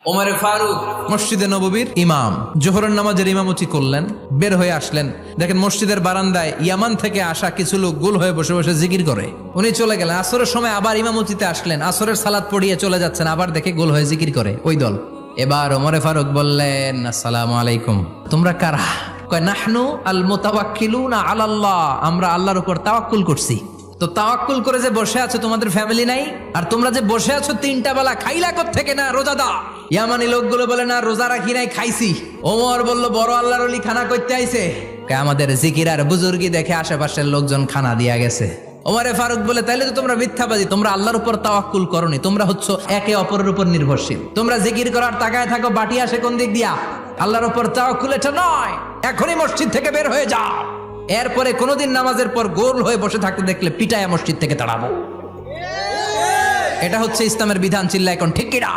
ওমরে ফারুক মসজিদে নববীর ইমাম, জোহরের নামাজের ইমামতি করলেন, বের হয়ে আসলেন। দেখেন মসজিদের বারান্দায় ইয়ামান থেকে আসা কিছু লোক গোল হয়ে বসে বসে জিকির করে। উনি চলে গেলেন, আসরের সময় আবার ইমামতিতে আসলেন, আসরের সালাত পড়িয়ে চলে যাচ্ছেন, আবার দেখে গোল হয়ে জিকির করে ওই দল। এবার ওমরে ফারুক বললেন, আসসালামু আলাইকুম, তোমরা কারা? কয়, নাহনু আল মুতাওয়াক্কিলুনা আলাল্লাহ, আমরা আল্লাহর উপর তাওয়াক্কুল করছি। তো তাওয়াক্কুল করে যে বসে আছো, তোমাদের ফ্যামিলি নাই? আর তোমরা যে বসে আছো তিনটা বেলা, খাইলা কোত্থেকে? না রোজা দা। ইয়ামানি লোকগুলো বলে, না রোজা রাখি নাই, খাইছি। ওমর বলল, বড় আল্লাহর ওলি খানা করতে আইছে। আমাদের জিকির আর বুজুর্গি দেখে আশেপাশের লোকজন খানা দিয়া গেছে। ওমরে ফারুক বলে, তাইলে তো তোমরা মিথ্যাবাদী, তোমরা আল্লাহর উপর তাওয়াক্কুল করনি, তোমরা হচ্ছে একে অপরের উপর নির্ভরশীল। তোমরা জিকির করার তাকায় থাকো, বাটি আসে কোন দিক দিয়া? আল্লাহর উপর তাওয়াক্কুল এটা নয়। এখনই মসজিদ থেকে বের হয়ে যাও। এরপরে কোনোদিন নামাজের পর গোল হয়ে বসে থাকতে দেখলে পিটায়া মসজিদ থেকে তাড়াবো। এটা হচ্ছে ইসলামের বিধান। চিল্লা এখন ঠিক কিনা?